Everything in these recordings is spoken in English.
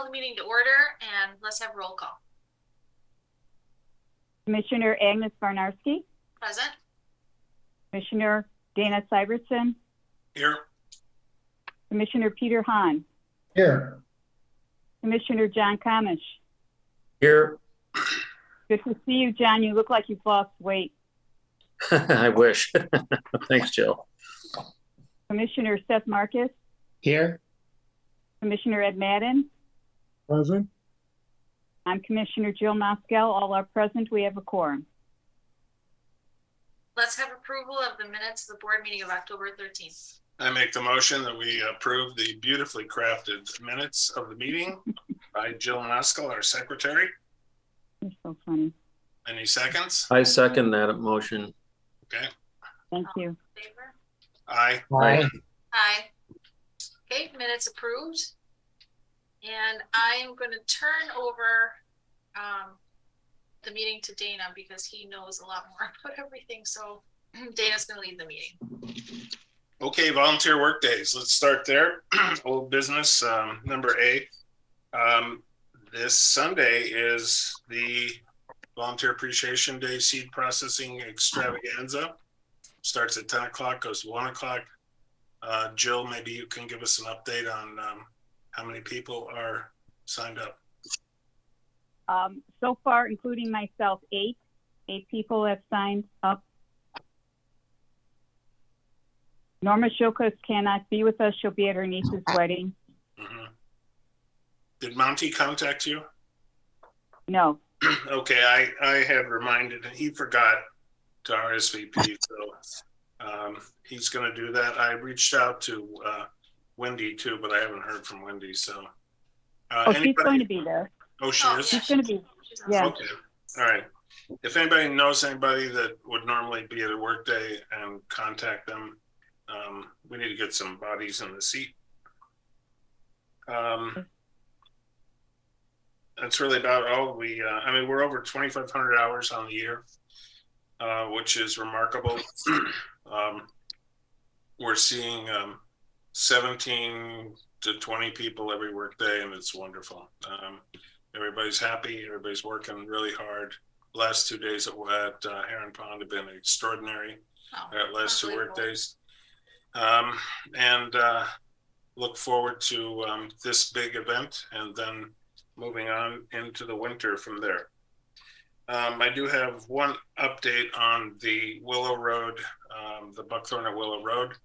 the meeting to order and let's have roll call. Commissioner Agnes Varnarski, Present. Commissioner Dana Syvertson, Here. Commissioner Peter Hahn, Here. Commissioner John Kamish. Here. Good to see you, John. You look like you've lost weight. I wish. Thanks, Jill. Commissioner Seth Marcus, Here. Commissioner Ed Madden. Present. I'm Commissioner Jill Moskell. All are present. We have a quorum. Let's have approval of the minutes of the board meeting of October 13th. I make the motion that we approve the beautifully crafted minutes of the meeting by Jill Moskell, our secretary. You're so funny. Any seconds? I second that motion. Okay. Thank you. Favor? Aye. Aye. Aye. Okay, minutes approved. And I am going to turn over the meeting to Dana because he knows a lot more about everything. So Dana's going to lead the meeting. Okay, volunteer work days. Let's start there. Old business, number A. This Sunday is the Volunteer Appreciation Day seed processing extravaganza. Starts at 10 o'clock, goes to 1 o'clock. Jill, maybe you can give us an update on how many people are signed up. So far, including myself, eight people have signed up. Norma Shilkus cannot be with us. She'll be at her niece's wedding. Mm-hmm. Did Monty contact you? No. Okay, I had reminded, he forgot to RSVP, so he's going to do that. I reached out to Wendy too, but I haven't heard from Wendy. So, She's going to be there. Oh, she is. She's going to be. Yeah. Okay. All right. If anybody knows anybody that would normally be at a work day and contact them, we need to get some bodies in the seat. That's really about all we. I mean, we're over 2,500 hours on the year, which is remarkable. We're seeing 17 to 20 people every workday, and it's wonderful. Everybody's happy. Everybody's working really hard. The last 2 days at Heron Pond have been extraordinary. Last 2 workdays, and look forward to this big event, and then moving on into the winter from there. I do have one update on the Willow Road, the Buckthorn at Willow Road.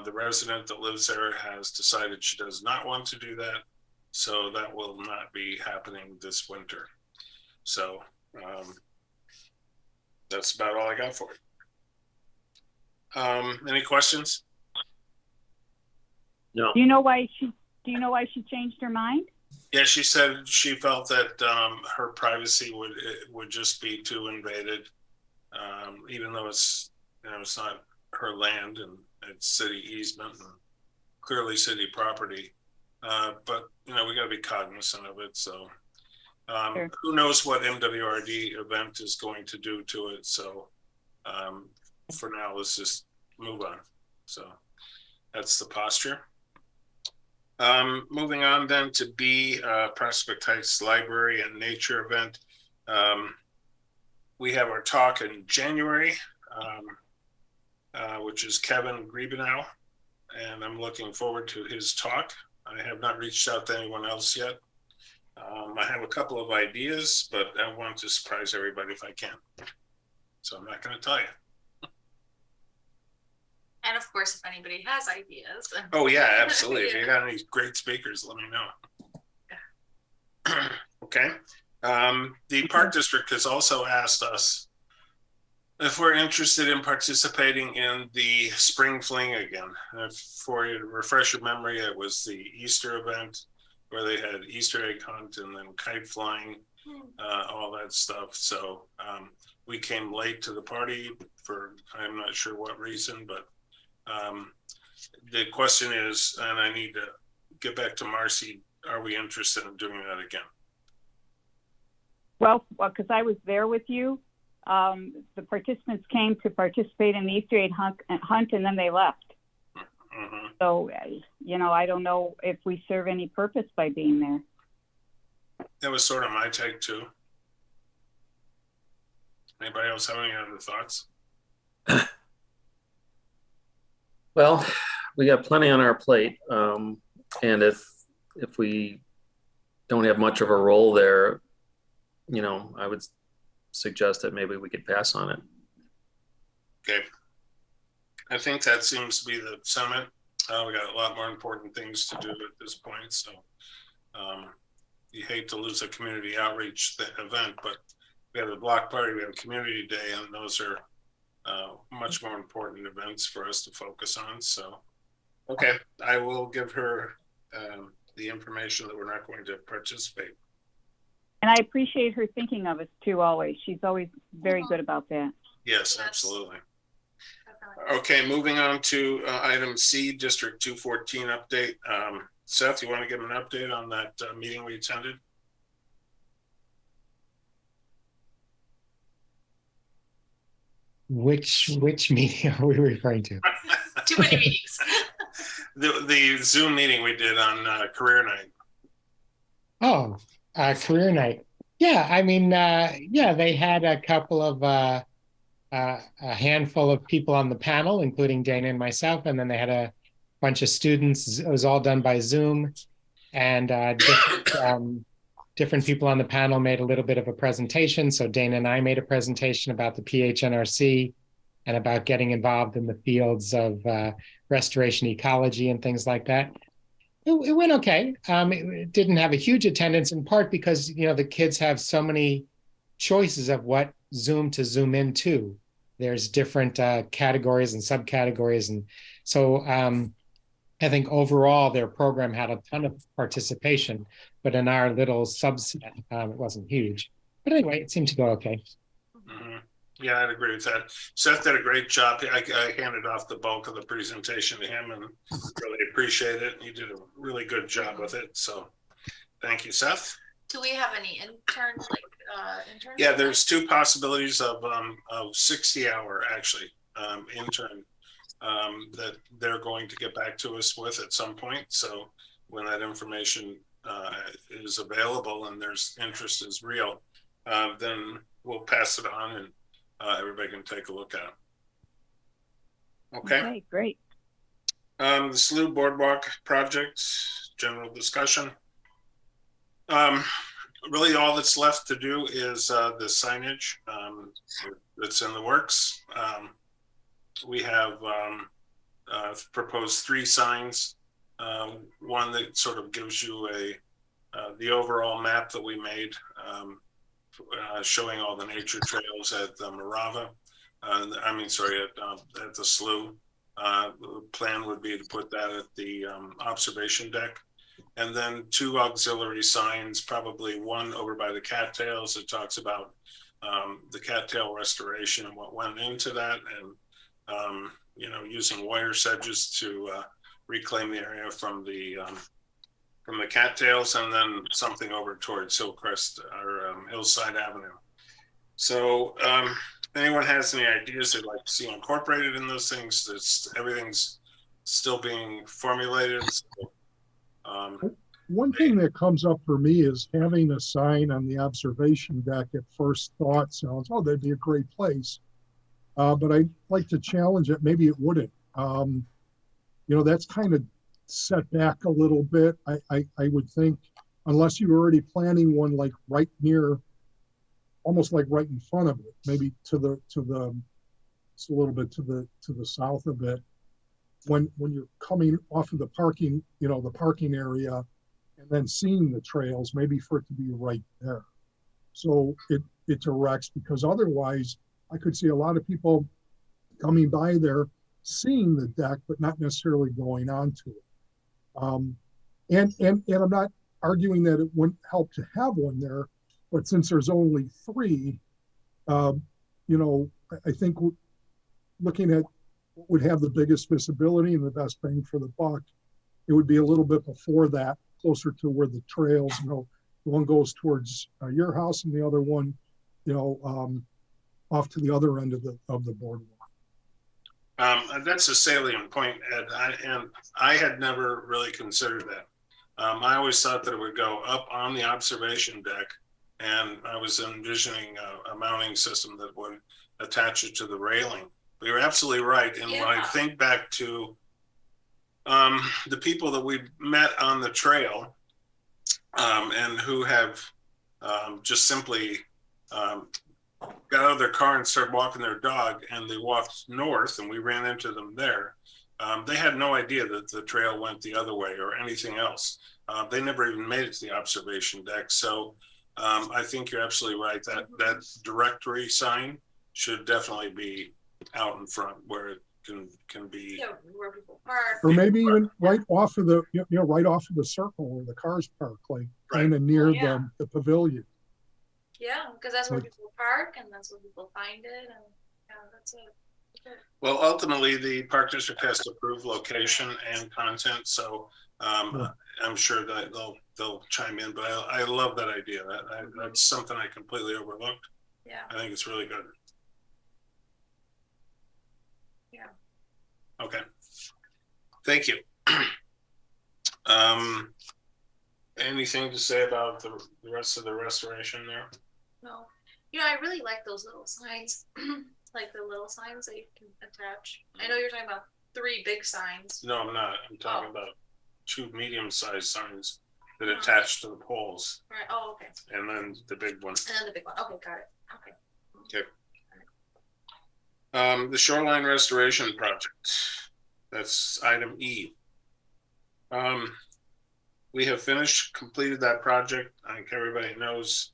The resident that lives there has decided she does not want to do that. So that will not be happening this winter. So that's about all I got for it. Any questions? No. Do you know why she changed her mind? Yeah, she said she felt that her privacy would just be too invaded, even though it's not her land and it's city easement and clearly city property. But we got to be cognizant of it. So Sure. Who knows what MWRD event is going to do to it? So for now, let's just move on. So that's the posture. Moving on then to B, Prospect Heights Library and Nature event. We have our talk in January, which is Kevin Griebenow, and I'm looking forward to his talk. I have not reached out to anyone else yet. I have a couple of ideas, but I want to surprise everybody if I can. So I'm not going to tell you. And of course, if anybody has ideas. Oh yeah, absolutely. If you got any great speakers, let me know. Okay. The Park District has also asked us if we're interested in participating in the Spring Fling again. For you to refresh your memory, it was the Easter event where they had Easter egg hunt and then kite flying, all that stuff. So we came late to the party for I'm not sure what reason, but the question is, and I need to get back to Marcy, are we interested in doing that again? Well, because I was there with you, the participants came to participate in the Easter egg hunt and then they left. Mm-hmm. So, I don't know if we serve any purpose by being there. That was sort of my take too. Anybody else have any other thoughts? Well, we got plenty on our plate. And if we don't have much of a role there, I would suggest that maybe we could pass on it. Okay. I think that seems to be the sentiment. We got a lot more important things to do at this point. So you hate to lose a community outreach event, but we have a block party, we have a community day, and those are much more important events for us to focus on. So, okay, I will give her the information that we're not going to participate. And I appreciate her thinking of us too, always. She's always very good about that. Yes, absolutely. Okay, moving on to item C, District 214 update. Seth, you want to give an update on that meeting we attended? Which meeting are we referring to? Too many meetings. The Zoom meeting we did on career night. Oh, career night. Yeah, I mean, yeah, they had a couple of a handful of people on the panel, including Dana and myself, and then they had a bunch of students. It was all done by Zoom, and different people on the panel made a little bit of a presentation. So Dana and I made a presentation about the PHNRC and about getting involved in the fields of restoration ecology and things like that. It went okay. It didn't have a huge attendance, in part because the kids have so many choices of what Zoom to zoom into. There's different categories and subcategories, and so I think overall their program had a ton of participation, but in our little subset, it wasn't huge. But anyway, it seemed to go okay. Mm-hmm. Yeah, I'd agree with that. Seth did a great job. I handed off the bulk of the presentation to him and really appreciate it. He did a really good job with it. So thank you, Seth. Do we have any interns, interns? Yeah, there's two possibilities of 60-hour actually intern that they're going to get back to us with at some point. So when that information is available and there's interest is real, then we'll pass it on and everybody can take a look at it. Okay, Great. the Slough Boardwalk project, general discussion. Really all that's left to do is the signage that's in the works. We have proposed 3 signs. One that sort of gives you the overall map that we made, showing all the nature trails at Morava. At the Slough. The plan would be to put that at the observation deck. And then 2 auxiliary signs, probably one over by the cattails that talks about the cattail restoration and what went into that, and using wire sedges to reclaim the area from the cattails, and then something over towards Hillcrest or Hillside Avenue. So if anyone has any ideas they'd like to see incorporated in those things, everything's still being formulated. So, one thing that comes up for me is having a sign on the observation deck at first thought sounds, oh, that'd be a great place. But I'd like to challenge it. Maybe it wouldn't. That's kind of set back a little bit. I would think, unless you're already planning one like right near, almost like right in front of it, maybe just a little bit to the south of it. When you're coming off of the parking, the parking area, and then seeing the trails, maybe for it to be right there. So it directs, because otherwise I could see a lot of people coming by there, seeing the deck, but not necessarily going onto it. And I'm not arguing that it wouldn't help to have one there, but since there's only 3, I think looking at what would have the biggest visibility and the best bang for the buck, it would be a little bit before that, closer to where the trails, one goes towards your house and the other one, off to the other end of the boardwalk. That's a salient point, Ed. I had never really considered that. I always thought that it would go up on the observation deck, and I was envisioning a mounting system that would attach it to the railing. But you're absolutely right. And when I Yeah. think back to the people that we met on the trail, and who have just simply got out of their car and started walking their dog, and they walked north, and we ran into them there. They had no idea that the trail went the other way or anything else. They never even made it to the observation deck. So I think you're absolutely right. That directory sign should definitely be out in front where it can be. Yeah, where people park. Or maybe even right off of the, right off of the circle where the cars park, like kind of near Yeah. the pavilion. Yeah, because that's where Like- people park and that's where people find it, and yeah, that's it. Well, ultimately, the park district has to approve location and content, so Yeah. I'm sure that they'll chime in. But I love that idea. That's something I completely overlooked. Yeah. I think it's really good. Yeah. Okay. Thank you. Anything to say about the rest of the restoration there? No, you know, I really like those little signs, like the little signs that you can attach. I know you're talking about 3 big signs. No, I'm not. I'm talking Oh. about 2 medium-sized signs that Oh. attach to the poles, Right. Oh, okay. and then the big one. And then the big one. Okay, got it. Okay. The shoreline restoration project, that's item E. We have completed that project. I think everybody knows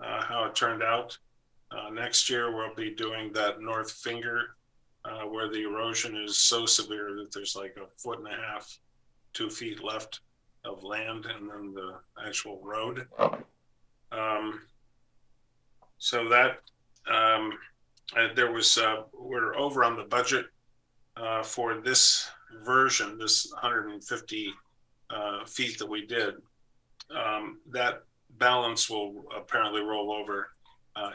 how it turned out. Next year, we'll be doing that north finger where the erosion is so severe that there's like 1.5 feet, 2 feet left of land and then the actual road. So that we're over on the budget for this version, this 150 feet that we did. That balance will apparently roll over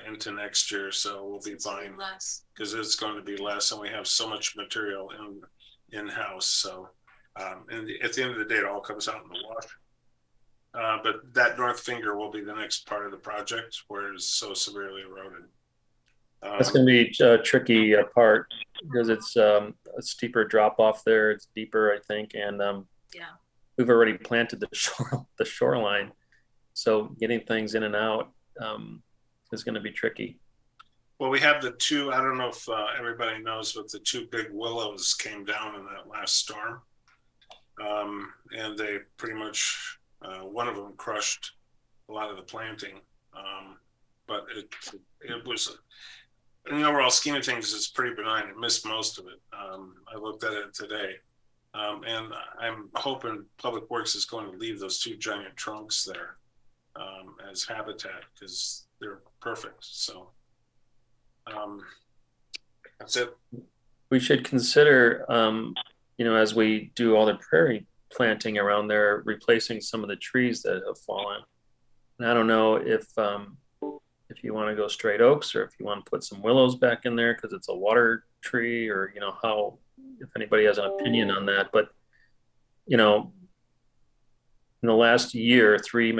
into next year, so we'll be fine Less. because it's going to be less, and we have so much material in house. So, and at the end of the day, it all comes out in the wash. But that north finger will be the next part of the project where it's so severely eroded. That's going to be a tricky part because it's a steeper drop off there. It's deeper, I think, and Yeah. we've already planted the shoreline, so getting things in and out is going to be tricky. Well, we have the 2, I don't know if everybody knows, but the 2 big willows came down in that last storm. And they pretty much, one of them crushed a lot of the planting. But it was, in the overall scheme of things, it's pretty benign. It missed most of it. I looked at it today. And I'm hoping Public Works is going to leave those 2 giant trunks there as habitat because they're perfect. So that's it. We should consider, as we do all the prairie planting around there, replacing some of the trees that have fallen. And I don't know if you want to go straight oaks or if you want to put some willows back in there because it's a water tree, or how, if anybody has an opinion on that. But in the last year, 3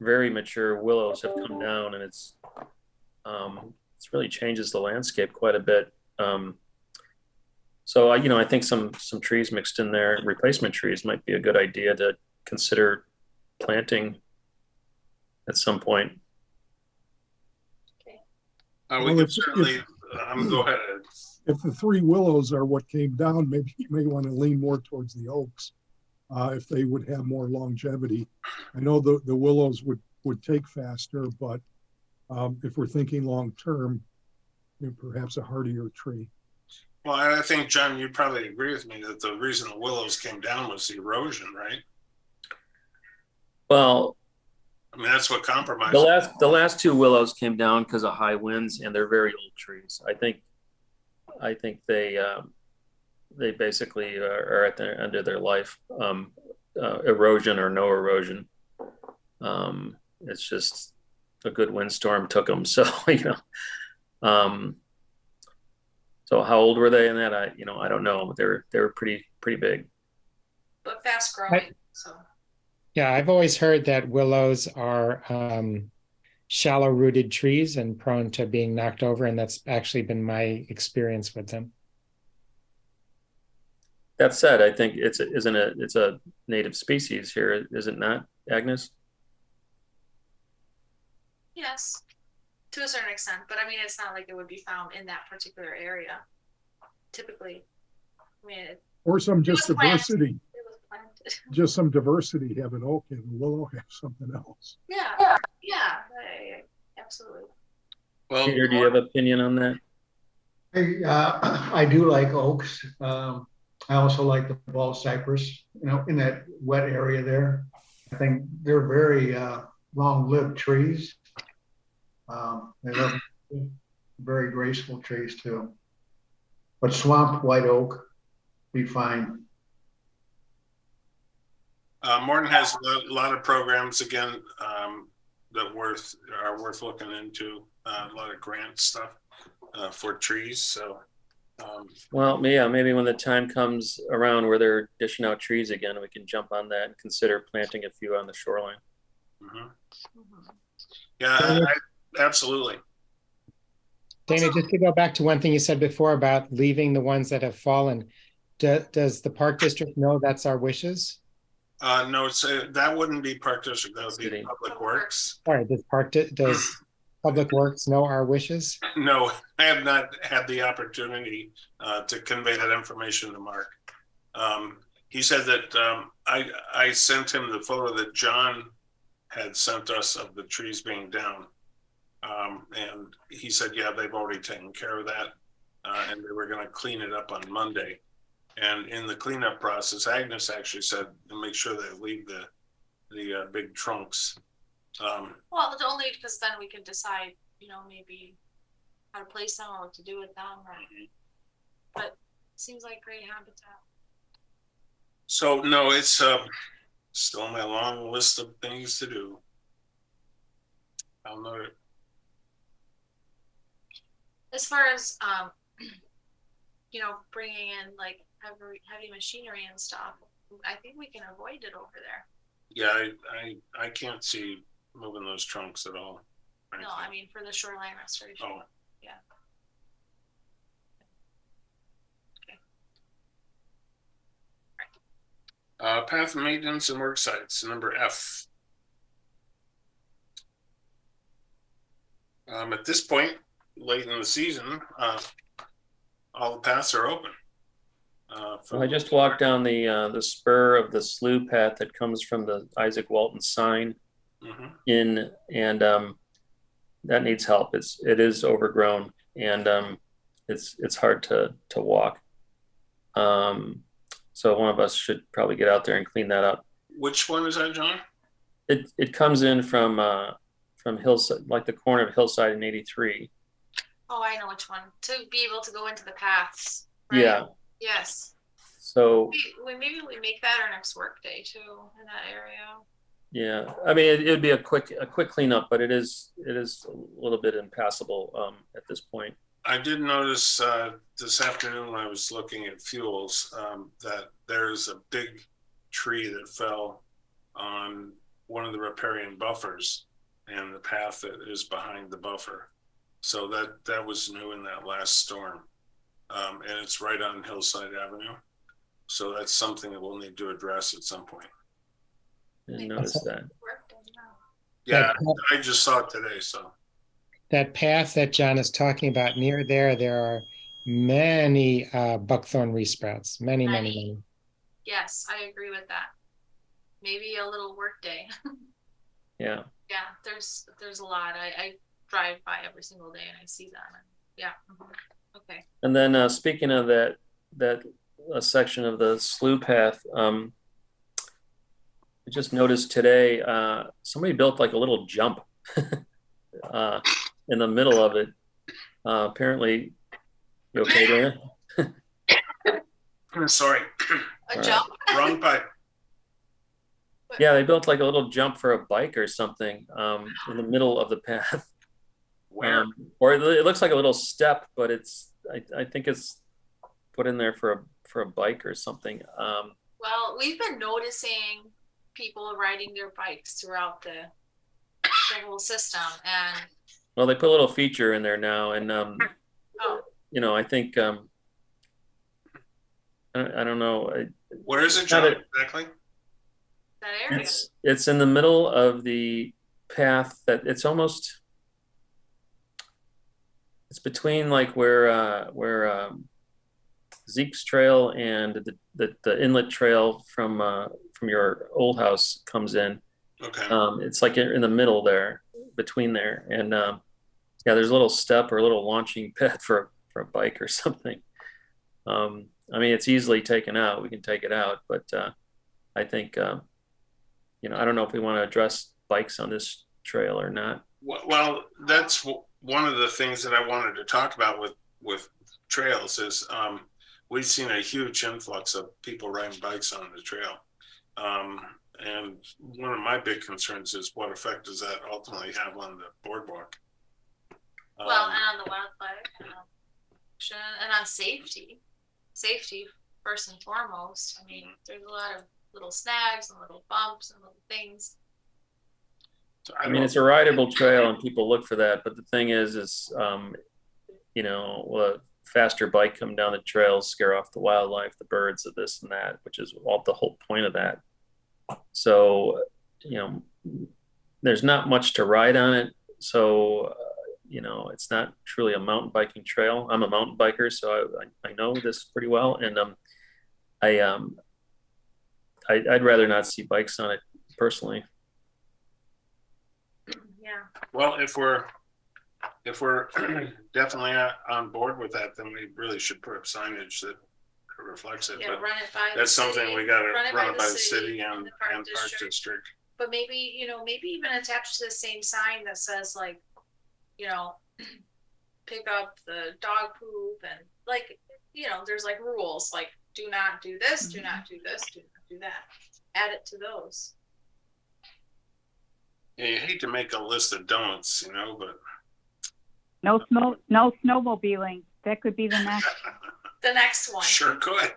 very mature willows have come down, and it's really changes the landscape quite a bit. So I think some trees mixed in there, replacement trees, might be a good idea to consider planting at some point. We Well, can if- certainly, go ahead. Ed. If the 3 willows are what came down, maybe you may want to lean more towards the oaks if they would have more longevity. I know the willows would take faster, but if we're thinking long term, perhaps a hardier tree. Well, I think, John, you'd probably agree with me that the reason the willows came down was the erosion, right? Well, I mean, that's what compromised. the last 2 willows came down because of high winds, and they're very old trees. I think they basically are at the end of their life. Erosion or no erosion. It's just a good windstorm took them. So so how old were they in that? I don't know. They were pretty big. But fast growing. So Yeah, I've always heard that willows are shallow rooted trees and prone to being knocked over, and that's actually been my experience with them. That said, I think it's a native species here, is it not, Agnes? Yes, to a certain extent, but I mean, it's not like it would be found in that particular area. Typically, I mean, Or some just was planted. diversity, it was planted. just some diversity, have an oak and willow have something else. Yeah, absolutely. Well, Peter, do you have an opinion on that? I do like oaks. I also like the bald cypress, in that wet area there. I think they're very long-lived trees. They look very graceful trees too. But swamp white oak be fine. Morton has a lot of programs again that are worth looking into. A lot of grant stuff for trees. So, Well, yeah, maybe when the time comes around where they're dishing out trees again, we can jump on that and consider planting a few on the shoreline. mhm. Mhm. Yeah, absolutely. Dana, just to go back to one thing you said before about leaving the ones that have fallen, does the park district know that's our wishes? No, it's that wouldn't be Park District. That would be City. Public Works. All right, does Public Works know our wishes? No, I have not had the opportunity to convey that information to Mark. He said that I sent him the photo that John had sent us of the trees being down. And he said, yeah, they've already taken care of that. And they were going to clean it up on Monday. And in the cleanup process, Agnes actually said to make sure they leave the big trunks. Well, it's only because then we can decide, maybe how to place them or what to do with them. But it seems like great habitat. So no, it's still on my long list of things to do. I'll note it. As far as bringing in like heavy machinery and stuff, I think we can avoid it over there. Yeah, I can't see moving those trunks at all. No, I mean for the shoreline restoration. Oh. Yeah. Okay. Path maintenance and work sites, number F. At this point, late in the season, all the paths are open. Well, I just walked down the spur of the slough path that comes from the Isaac Walton sign Mhm. in, and that needs help. It is overgrown, and it's hard to walk. So one of us should probably get out there and clean that up. Which one is that, John? It comes in from Hillside, like the corner of Hillside and 83. Oh, I know which one. To be able to go into the paths. Right? Yeah. Yes. So Maybe we make that our next work day too in that area. yeah, I mean it would be a quick cleanup, but it is a little bit impassable at this point. I did notice this afternoon when I was looking at fuels that there's a big tree that fell on one of the riparian buffers and the path that is behind the buffer. So that was new in that last storm. And it's right on Hillside Avenue. So that's something that we'll need to address at some point. Didn't notice that. Work day now. Yeah, I just saw it today, so. That path that John is talking about, near there are many buckthorn resprouts, many. Yes, I agree with that. Maybe a little work day. Yeah. Yeah, there's a lot. I drive by every single day and I see them. And yeah. Mhm. Okay. And then speaking of that section of the slough path, I just noticed today somebody built like a little jump in the middle of it. Apparently, you okay, Dana? Sorry, A jump. wrong pipe. Yeah, they built like a little jump for a bike or something in the middle of the path. Where? Or it looks like a little step, but I think it's put in there for a bike or something. Well, we've been noticing people riding their bikes throughout the whole system, and Well, they put a little feature in there now, and oh, you know, I think I don't know. Where is it, Not John, a- exactly? that area. It's in the middle of the path that it's almost it's between like where Zeke's trail and the inlet trail from your old house comes in. Okay, It's like in the middle there, between there, and yeah, there's a little step or a little launching pad for a bike or something. I mean, it's easily taken out. We can take it out, but I think you know, I don't know if we want to address bikes on this trail or not. well, that's one of the things that I wanted to talk about with trails is we've seen a huge influx of people riding bikes on the trail. And one of my big concerns is what effect does that ultimately have on the boardwalk? Well, and on the wildlife, and on safety first and foremost. I mean, there's a lot of little snags and little bumps and little things. I mean, it's a rideable trail, and people look for that. But the thing is, you know, a faster bike coming down the trails scare off the wildlife, the birds, of this and that, which is all the whole point of that. So, you know, there's not much to ride on it. So, you know, it's not truly a mountain biking trail. I'm a mountain biker, so I know this pretty well, and I'd rather not see bikes on it personally. Yeah. Well, if we're definitely on board with that, then we really should put up signage that reflects it. Yeah, But run it by that's the something city, we gotta run it run by it by the the city city and and the park Park district. District. But maybe, you know, maybe even attached to the same sign that says like, you know, pick up the dog poop, and like, you know, there's like rules, like do not do this, do not do this, do not do that. Add it to those. Yeah, you hate to make a list of don'ts, you know, but No snowmobiling. That could be the next. The next one. sure could.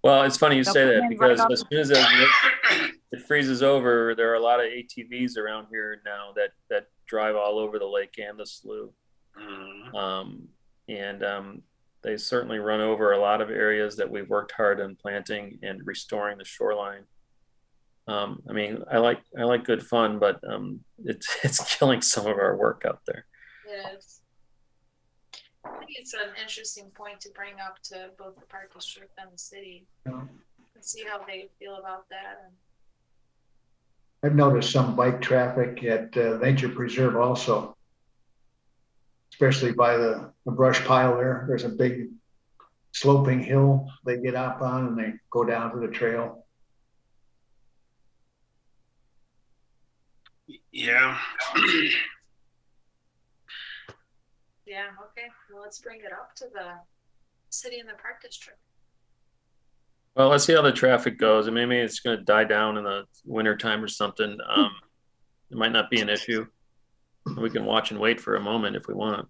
Well, it's funny you say that, Right because off as soon as it freezes over, there are a lot of ATVs around here now that drive all over the lake and the slough. Mhm. And they certainly run over a lot of areas that we've worked hard on planting and restoring the shoreline. I mean, I like good fun, but it's killing some of our work out there. It is. I think it's an interesting point to bring up to both the park district and the city, and see how they feel about that. And I've noticed some bike traffic at Nature Preserve also, especially by the brush pile there. There's a big sloping hill they get up on and they go down to the trail. Yeah. yeah, okay, well, let's bring it up to the city and the park district. Well, let's see how the traffic goes. And maybe it's going to die down in the winter time or something. It might not be an issue. We can watch and wait for a moment if we want.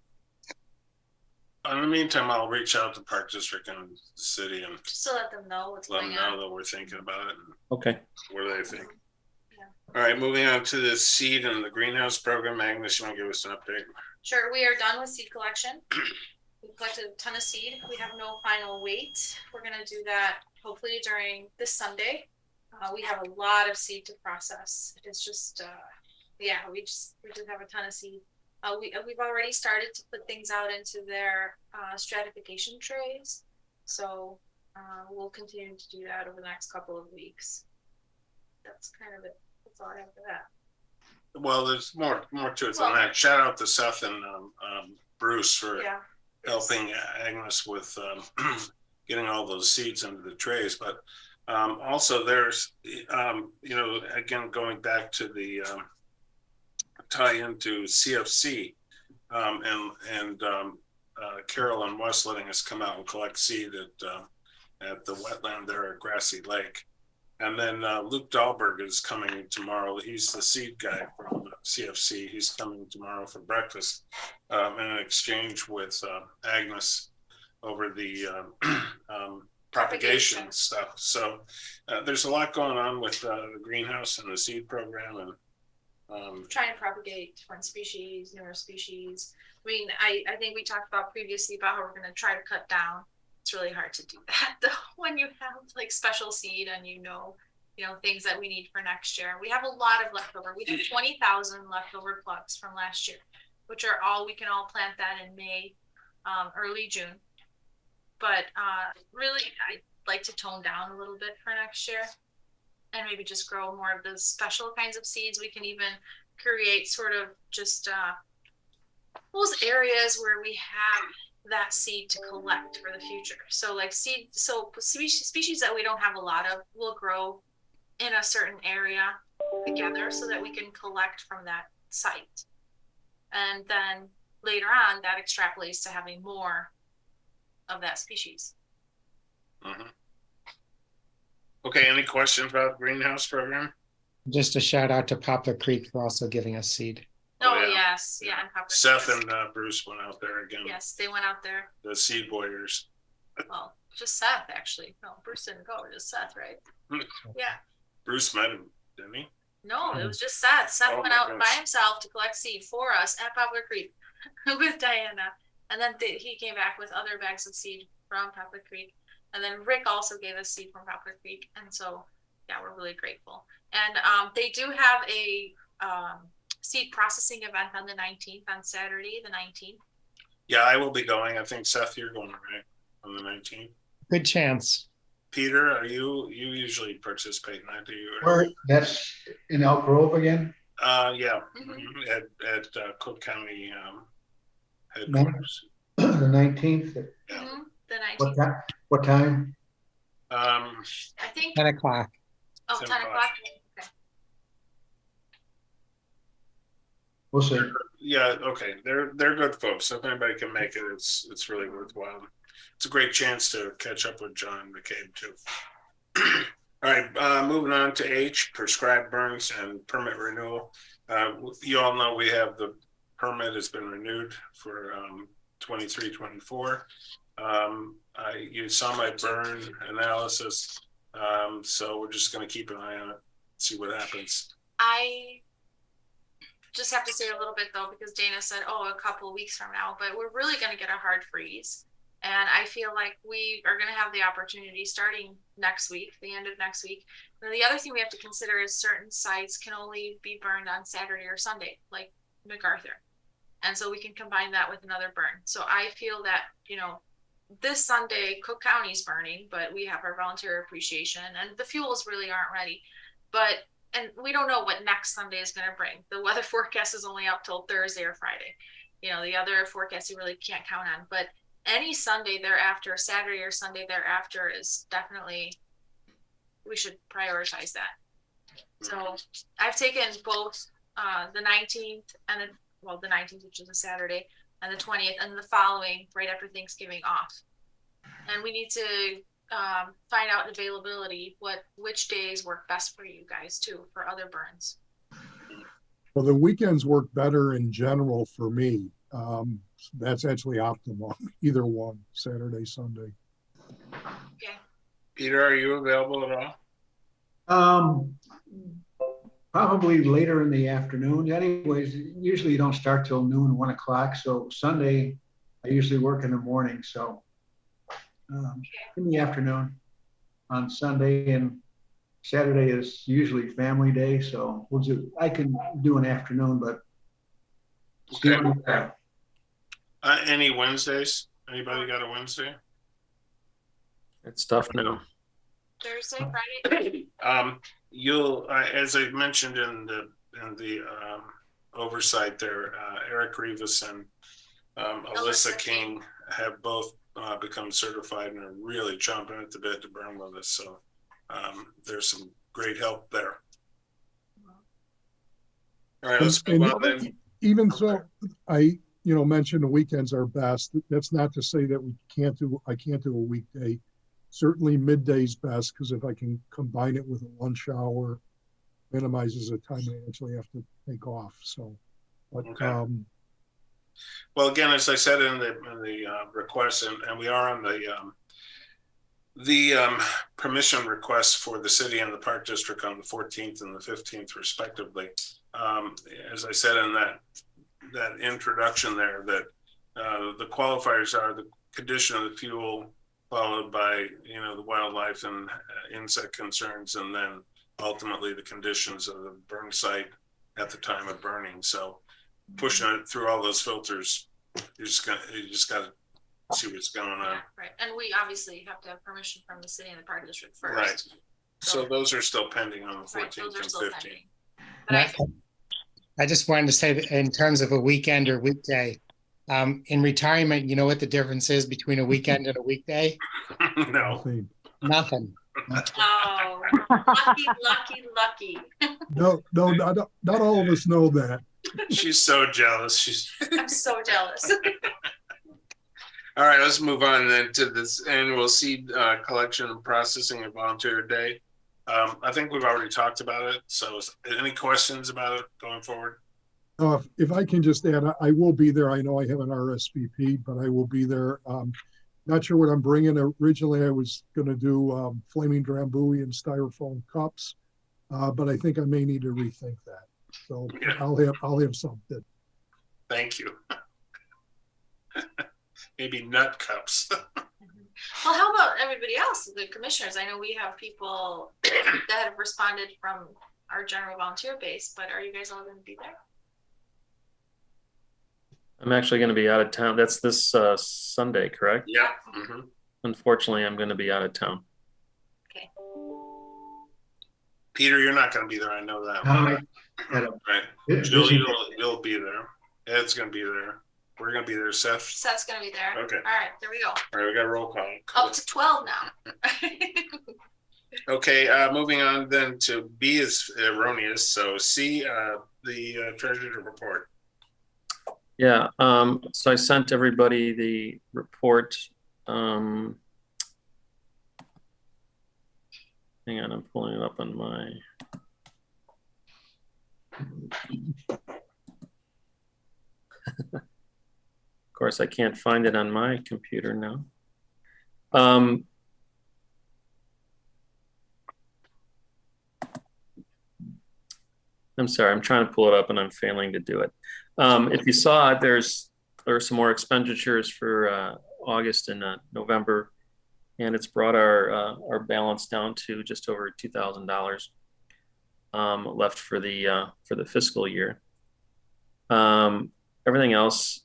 In the meantime, I'll reach out to Park District and the city and Just to let them know what's let them going know on. that we're thinking about it and Okay. what do they think. Yeah. All right, moving on to the seed and the greenhouse program. Agnes, you want to give us an update? Sure, we are done with seed collection. We collected a ton of seed. We have no final weight. We're gonna do that hopefully during this Sunday. We have a lot of seed to process. It's just, yeah, we just have a ton of seed. We've already started to put things out into their stratification trays. So we'll continue to do that over the next couple of weeks. That's kind of it. That's all I have for that. Well, there's more to it than Well- that. Shout out to Seth and Bruce for Yeah. helping Agnes with getting all those seeds into the trays. But also there's, you know, again, going back to the tie into CFC and Carol and Wes letting us come out and collect seed at the wetland there at Grassy Lake. And then Luke Dahlberg is coming tomorrow. He's the seed guy from CFC. He's coming tomorrow for breakfast in an exchange with Agnes over the propagation stuff. So there's a lot going on with the greenhouse and the seed program, and Trying to propagate different species, newer species. I mean, I think we talked about previously about how we're gonna try to cut down. It's really hard to do that though, when you have like special seed and you know, things that we need for next year. We have a lot of leftover. We have 20,000 leftover plugs from last year, which are all, we can all plant that in May, early June. But really, I'd like to tone down a little bit for next year and maybe just grow more of those special kinds of seeds. We can even create sort of just those areas where we have that seed to collect for the future. So like species that we don't have a lot of will grow in a certain area together so that we can collect from that site. And then later on, that extrapolates to having more of that species. mhm. Okay, any questions about greenhouse program? Just a shout out to Poplar Creek for also giving us seed. Oh, yeah. yes, yeah. And Poplar Seth Creek. and Bruce went out there again. Yes, they went out there. The seed warriors. Well, just Seth actually. No, Bruce didn't go. Just Seth, right? Yeah. Bruce met him, didn't he? No, it was just Seth. Seth Oh went my out by goodness. himself to collect seed for us at Poplar Creek with Diana. And then he came back with other bags of seed from Poplar Creek. And then Rick also gave us seed from Poplar Creek. And so, yeah, we're really grateful. And they do have a seed processing event on the 19th, on Saturday, the 19th. Yeah, I will be going. I think Seth, you're going, right? On the 19th. Good chance. Peter, you usually participate in that, do you? Where, that's in Elk Grove again? Yeah, Mhm. at Cook County headquarters. The 19th, Yeah. Mhm, the 19th. what time? Um, I think, 10 o'clock. 10 10 o'clock. Okay. We'll see. yeah, okay. They're good folks. If anybody can make it, it's really worthwhile. It's a great chance to catch up with John McCabe too. All right, moving on to H, prescribed burns and permit renewal. You all know we have the permit has been renewed for 23-24. You saw my burn analysis, so we're just going to keep an eye on it, see what happens. I just have to say a little bit though, because Dana said, a couple of weeks from now, but we're really going to get a hard freeze. And I feel like we are going to have the opportunity starting next week, the end of next week. And the other thing we have to consider is certain sites can only be burned on Saturday or Sunday, like MacArthur. And so we can combine that with another burn. So I feel that, this Sunday, Cook County's burning, but we have our volunteer appreciation and the fuels really aren't ready. And we don't know what next Sunday is going to bring. The weather forecast is only up till Thursday or Friday. The other forecast you really can't count on. But any Sunday thereafter, Saturday or Sunday thereafter is definitely, we should prioritize that. So I've taken both the 19th and the 19th, which is a Saturday, and the 20th, and the following right after Thanksgiving off. And we need to find out availability, which days work best for you guys too, for other burns. Well, the weekends work better in general for me. That's actually optimal, either one, Saturday, Sunday. Okay. Peter, are you available at all? Probably later in the afternoon. Anyways, usually you don't start till noon, 1 o'clock. So Sunday, I usually work in the morning. So in the afternoon on Sunday, and Saturday is usually family day. So I can do an afternoon, but Okay. Any Wednesdays? Anybody got a Wednesday? It's tough now. Thursday, Friday. You'll, as I mentioned in the oversight there, Eric Rivas and Alyssa King have both become certified and are really chomping at the bit to burn with us. So there's some great help there. All right, let's move on then. Even so, I mentioned the weekends are best. That's not to say that I can't do a weekday. Certainly midday's best, because if I can combine it with a lunch hour, minimizes the time I actually have to take off. So, but Okay. Well, again, as I said in the request, and we are on The permission request for the city and the park district on the 14th and the 15th respectively. As I said in that introduction there, that the qualifiers are the condition of the fuel, followed by, you know, the wildlife and insect concerns, and then ultimately the conditions of the burn site at the time of burning. So pushing it through all those filters, you just got to see what's going on. Yeah, right. And we obviously have to have permission from the city and the park district first. Right. So those are still pending on the Right, 14th those are and still 15th. pending. But I just wanted to say that in terms of a weekend or weekday, in retirement, you know what the difference is between a weekend and a weekday? No. Same. Nothing. oh, lucky. No, not all of us know that. She's so jealous. I'm so jealous. All right, let's move on then to this annual seed collection and processing and volunteer day. I think we've already talked about it. So any questions about it going forward? If I can just add, I will be there. I know I have an RSVP, but I will be there. Not sure what I'm bringing. Originally, I was going to do flaming drambuie and styrofoam cups, but I think I may need to rethink that. So yeah. I'll have something. Thank you. Maybe nut cups. Well, how about everybody else, the commissioners? I know we have people that have responded from our general volunteer base, but are you guys all going to be there? I'm actually going to be out of town. That's this Sunday, correct? Yeah. Mm-hmm. Unfortunately, I'm going to be out of town. Okay. Peter, you're not going to be there. I know that. Right. Jill, you'll be there. Ed's going to be there. We're going to be there. Seth's going to be there. Okay. All right. There we go. All right. We got a roll call. Cool. Up to 12 now. Okay. Moving on then to B is erroneous. So C, the treasurer's report. Yeah, so I sent everybody the report. Hang on, I'm pulling it up on my. Of course, I can't find it on my computer now. I'm sorry, I'm trying to pull it up and I'm failing to do it. If you saw it, there are some more expenditures for August and November, and it's brought our balance down to just over $2,000 left for the fiscal year. Everything else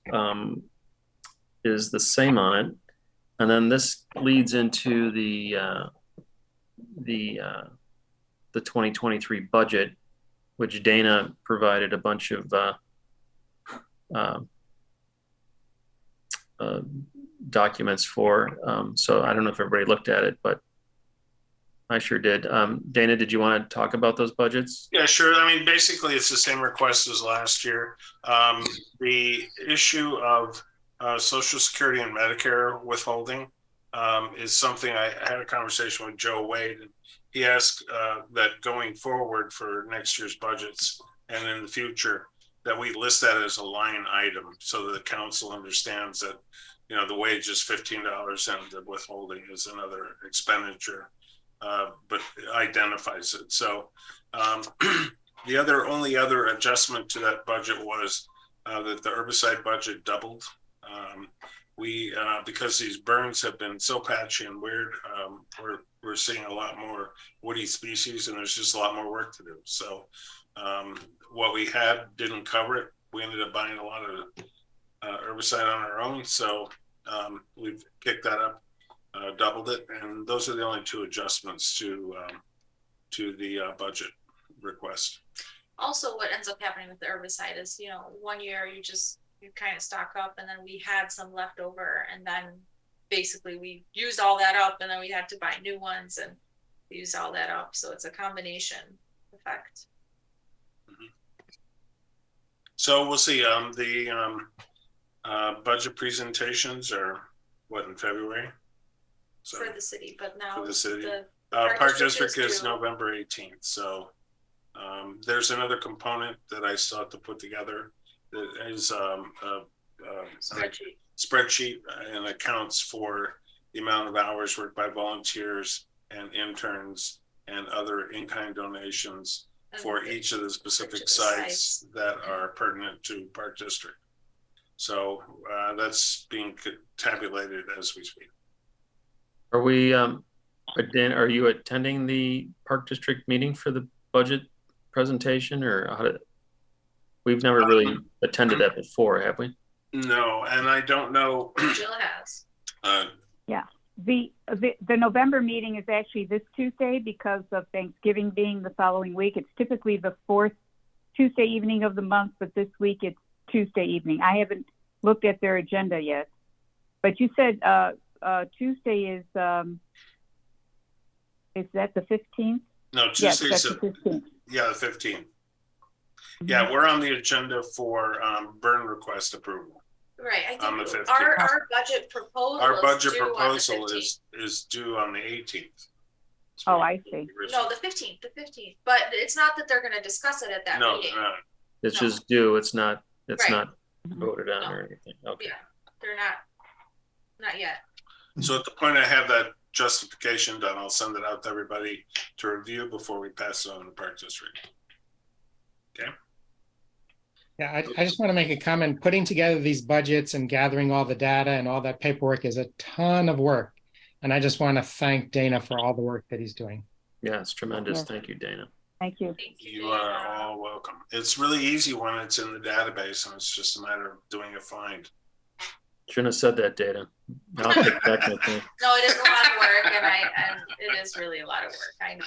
is the same on it, and then this leads into the 2023 budget, which Dana provided a bunch of documents for. So I don't know if everybody looked at it, but I sure did. Dana, did you want to talk about those budgets? Yeah, sure. I mean, basically it's the same request as last year. The issue of Social Security and Medicare withholding is something I had a conversation with Joe Wade. He asked that going forward for next year's budgets and in the future, that we list that as a line item so that the council understands that, you know, the wage is $15 and the withholding is another expenditure, but identifies it. So the only other adjustment to that budget was that the herbicide budget doubled. Because these burns have been so patchy and weird, we're seeing a lot more woody species, and there's just a lot more work to do. So what we had didn't cover it. We ended up buying a lot of herbicide on our own. So we've kicked that up, doubled it, and those are the only two adjustments to the budget request. Also, what ends up happening with the herbicide is, you know, one year you kind of stock up, and then we had some left over, and then basically we used all that up, and then we had to buy new ones and use all that up. So it's a combination effect. So we'll see. The budget presentations are what, in February? So For the city, but now for the city. the Park District is due. November 18th. So there's another component that I still have to put together. That is a spreadsheet. spreadsheet and accounts for the amount of hours worked by volunteers and interns and other in-kind donations for each of the specific sites that are pertinent to Park District. So that's being tabulated as we speak. Are we, Dan, are you attending the Park District meeting for the budget presentation, or how did, we've never really attended that before, have we? No, and I don't know. Jill has. The November meeting is actually this Tuesday because of Thanksgiving being the following week. It's typically the fourth Tuesday evening of the month, but this week it's Tuesday evening. I haven't looked at their agenda yet, but you said Tuesday is that the 15th? No, Yes, Tuesday's that's the 15th. yeah, the 15th. Yeah, we're on the agenda for burn request approval. Right, I On the think 15th. our budget proposal. Our budget due on the proposal 15th. is due on the 18th. Oh, I see. No, the 15th, but it's not that they're gonna discuss it at that No, meeting. It's No. just due, it's not Right. voted on No. or anything, okay. Yeah, they're not yet. So at the point I have that justification done, I'll send it out to everybody to review before we pass it on to Park District. Yeah, I just want to make a comment. Putting together these budgets and gathering all the data and all that paperwork is a ton of work. And I just want to thank Dana for all the work that he's doing. Yeah, it's tremendous. Yes. Thank you, Dana. Thank you. Thank You Dana. are all welcome. It's really easy when it's in the database and it's just a matter of doing a find. Shouldn't have said that, Dana. I'll take back my thing. No, it is a lot of work, and it is really a lot of work. I know.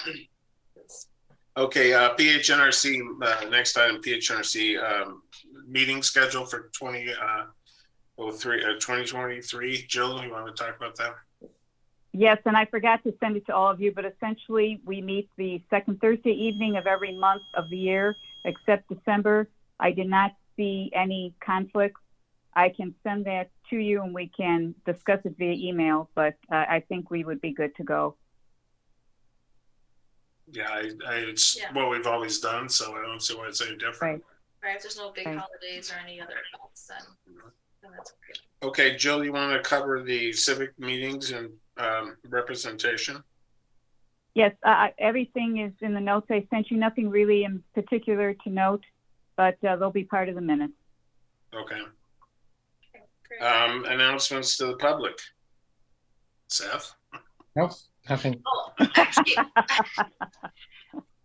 It's- Okay, PHNRC, next item, PHNRC meeting schedule for 2023. Jill, you want to talk about that? Yes, and I forgot to send it to all of you, but essentially we meet the second Thursday evening of every month of the year, except December. I did not see any conflicts. I can send that to you and we can discuss it via email, but I think we would be good to go. Yeah, it's Yeah. what we've always done, so I don't see why it's any different. Right, if there's no big Right. holidays or any other events, then that's okay. Okay, Jill, you want to cover the civic meetings and representation? Yes, everything is in the notes I sent you. Nothing really in particular to note, but they'll be part of the minutes. Okay. Great. Announcements to the public. Seth? Nope, nothing. Oh, actually,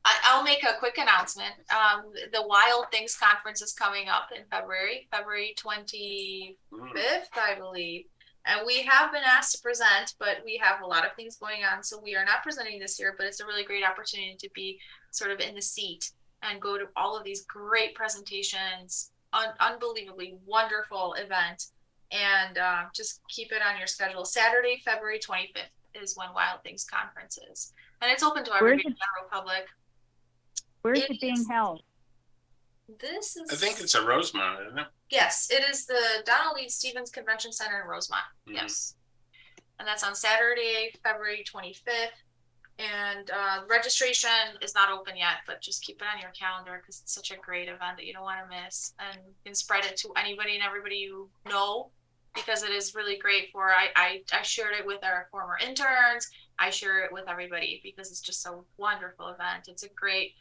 I'll make a quick announcement. The Wild Things Conference is coming up in February 25th, I believe. And we have been asked to present, but we have a lot of things going on. So we are not presenting this year, but it's a really great opportunity to be sort of in the seat and go to all of these great presentations, unbelievably wonderful event. And just keep it on your schedule. Saturday, February 25th is when Wild Things Conference is. And it's open to everybody, general public. Where is It it being is- held? This is. I think it's a Rosemont, isn't it? Yes, it is the Donald Lee Stevens Convention Center in Rosemont. Mhm. Yes. And that's on Saturday, February 25th. And registration is not open yet, but just keep it on your calendar because it's such a great event that you don't want to miss. And you can spread it to anybody and everybody you know because it is really great for, I shared it with our former interns. I share it with everybody because it's just a wonderful event. It's a great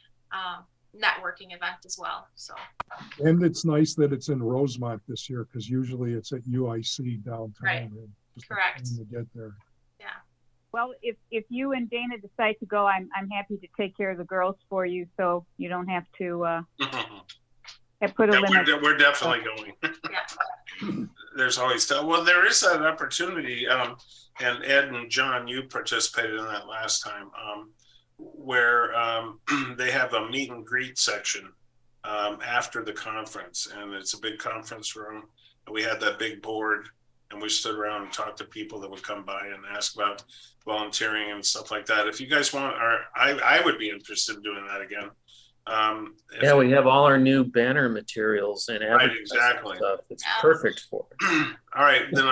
networking event as well. So And it's nice that it's in Rosemont this year because usually it's at UIC downtown. Right. and just a Correct. pain to get there. Well, if you and Dana decide to go, I'm happy to take care of the girls for you, so you don't have to put a Yeah, limit. we're definitely going. yeah. There's always, well, there is that opportunity, and Ed and John, you participated in that last time, where they have a meet and greet section after the conference, and it's a big conference room. And we had that big board, and we stood around and talked to people that would come by and ask about volunteering and stuff like that. If you guys want, or I would be interested in doing that again. Yeah, we have all our new banner materials and advertising exactly. stuff. It's Yeah. perfect for it. All right, then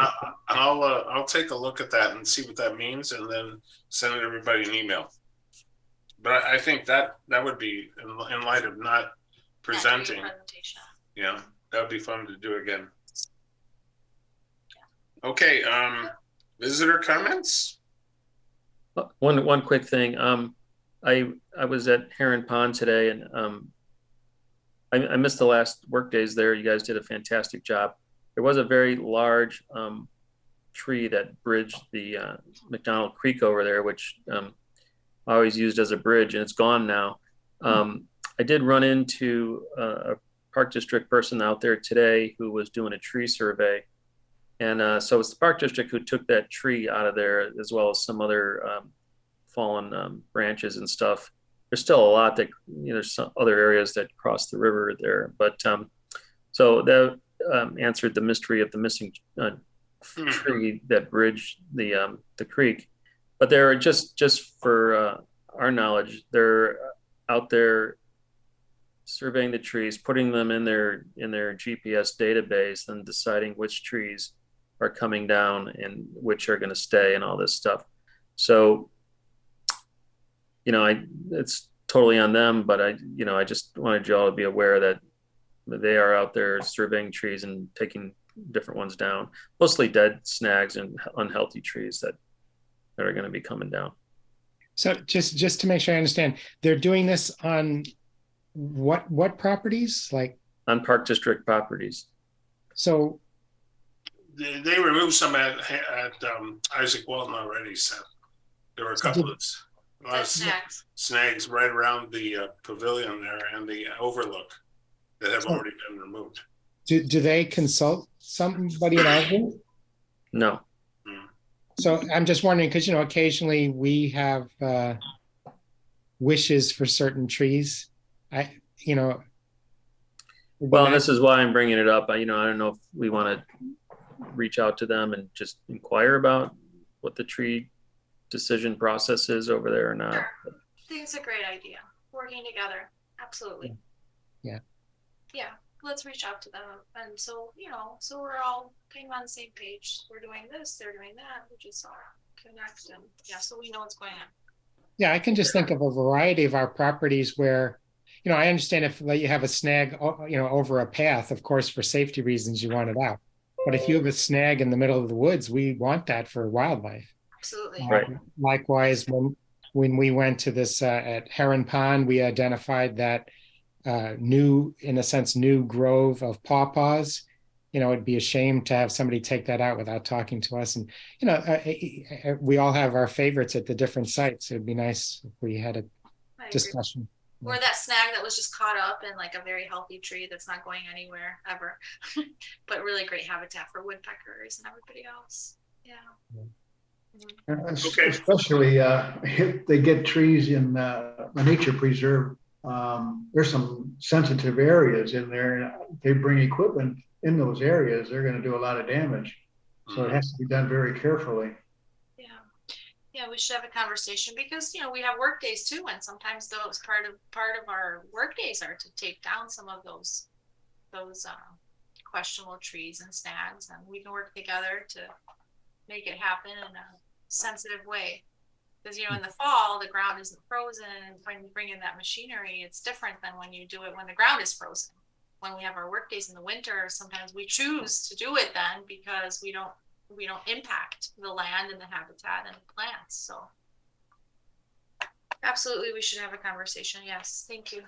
I'll take a look at that and see what that means, and then send everybody an email. But I think that would be in light of not presenting. Presentation. Yeah, that would be fun to do again. Okay, Visitor comments? One quick thing. I was at Heron Pond today, and I missed the last work days there. You guys did a fantastic job. There was a very large tree that bridged the McDonald Creek over there, which I always used as a bridge, and it's gone now. I did run into a Park District person out there today who was doing a tree survey. And so it's the Park District who took that tree out of there, as well as some other fallen branches and stuff. There's still a lot that, there's some other areas that cross the river there. But so that answered the mystery of the missing tree that bridged the creek. But they're just for our knowledge, they're out there surveying the trees, putting them in their GPS database, and deciding which trees are coming down and which are going to stay and all this stuff. So, it's totally on them, but I just wanted you all to be aware that they are out there surveying trees and taking different ones down, mostly dead snags and unhealthy trees that are going to be coming down. So just to make sure I understand, they're doing this on what properties? Like on Park District properties. So they removed some at Isaac Walton already, so there were a couple of snags right around the pavilion there and the overlook that have already been removed. Do they consult somebody in our group? No. So I'm just wondering, because occasionally we have wishes for certain trees. Well, this is why I'm bringing it up. I don't know if we want to reach out to them and just inquire about what the tree decision process is over there or not. Sure. I think it's a great idea. Working together. Absolutely. Yeah. Yeah. Let's reach out to them. And so, so we're all kind of on the same page. We're doing this, they're doing that. We just all connect, and so we know what's going on. Yeah, I can just think of a variety of our properties where, I understand if you have a snag, over a path, of course, for safety reasons, you want it out. But if you have a snag in the middle of the woods, we want that for wildlife. Absolutely. Right. Likewise, when we went to this at Heron Pond, we identified that new grove of pawpaws. It'd be a shame to have somebody take that out without talking to us. And, we all have our favorites at the different sites. It'd be nice if we had a discussion. Or that snag that was just caught up in like a very healthy tree that's not going anywhere ever, but really great habitat for woodpeckers and everybody else. Yeah. Okay. Especially if they get trees in the nature preserve, there's some sensitive areas in there, and they bring equipment in those areas, they're going to do a lot of damage. So it has to be done very carefully. Yeah, we should have a conversation because we have work days too, and sometimes those part of our work days are to take down some of those questionable trees and snags, and we can work together to make it happen in a sensitive way. Because in the fall the ground isn't frozen, and when you bring in that machinery, it's different than when you do it when the ground is frozen. When we have our work days in the winter, sometimes we choose to do it then because we don't impact the land and the habitat and the plants. So absolutely, we should have a conversation. Yes, thank you,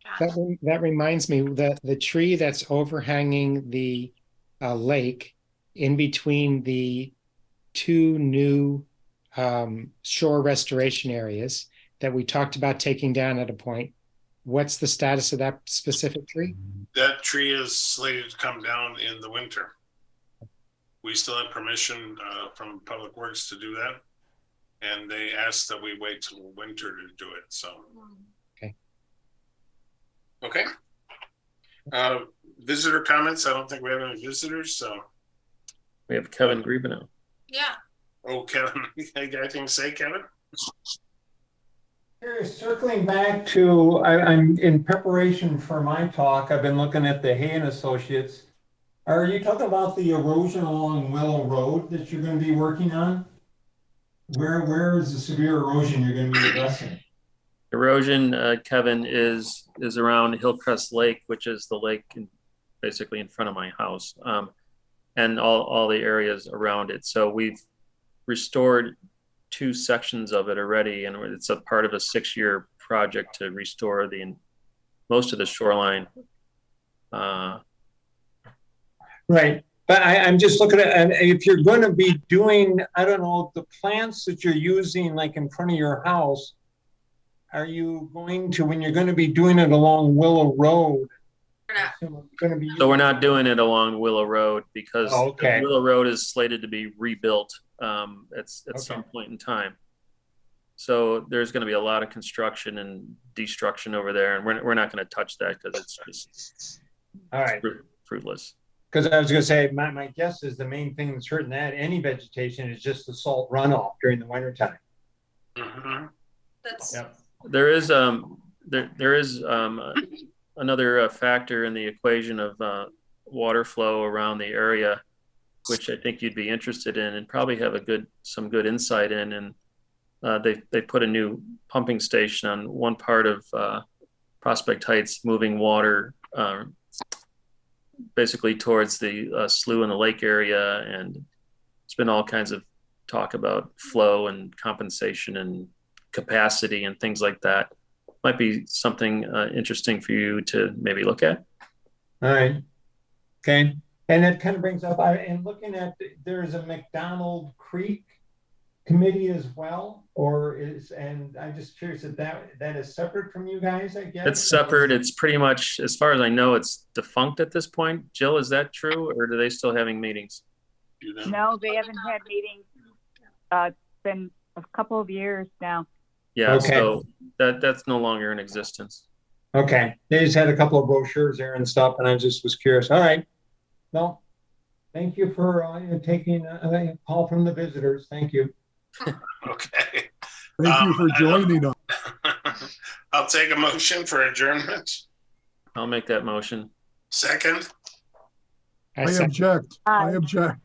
John. That reminds me that the tree that's overhanging the lake in between the two new shore restoration areas that we talked about taking down at a point. What's the status of that specific tree? That tree is slated to come down in the winter. We still have permission from Public Works to do that. And they asked that we wait till winter to do it, so. Okay. Visitor comments, I don't think we have any visitors, so. We have Kevin Griebenow. Yeah. Oh, Kevin, you got anything to say, Kevin? Circling back to, I'm in preparation for my talk, I've been looking at the Hay and Associates. Are you talking about the erosion along Willow Road that you're going to be working on? Where is the severe erosion you're going to be addressing? Erosion, Kevin, is around Hillcrest Lake, which is the lake basically in front of my house, and all the areas around it. So we've restored 2 sections of it already, and it's a part of a 6-year project to restore most of the shoreline. Right, but I'm just looking at, and if you're going to be doing, I don't know, the plants that you're using like in front of your house, are you going to, when you're going to be doing it along Willow Road? We're not. Going to be. So we're not doing it along Willow Road because Oh, okay. Willow Road is slated to be rebuilt at Okay. some point in time. So there's going to be a lot of construction and destruction over there, and we're not going to touch that because it's just All right. fruitless. Because I was going to say, my guess is the main thing that's hurting any vegetation is just the salt runoff during the wintertime. Mhm. That's, Yep. There is another factor in the equation of water flow around the area, which I think you'd be interested in and probably have some good insight in. And they put a new pumping station on one part of Prospect Heights, moving water basically towards the slough and the lake area. And it's been all kinds of talk about flow and compensation and capacity and things like that. Might be something interesting for you to maybe look at. All right. Okay. And it kind of brings up, and looking at, there's a McDonald Creek committee as well, and I'm just curious if that is separate from you guys, I guess? It's separate. It's pretty much, as far as I know, it's defunct at this point. Jill, is that true? Or are they still having meetings? You know? No, they haven't had meetings. It's been a couple of years now. Yeah, Okay. so that's no longer in existence. Okay. They just had a couple of brochures there and stuff, and I just was curious. All right. Well, thank you for taking a call from the visitors. Thank you. Okay. Thank you for joining us. I'll take a motion for adjournment. I'll make that motion. Second. I second. object. I Aye. object.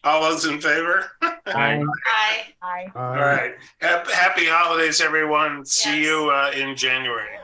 All those in favor? Aye. hi. Aye. All right. Happy holidays, everyone. See you in January.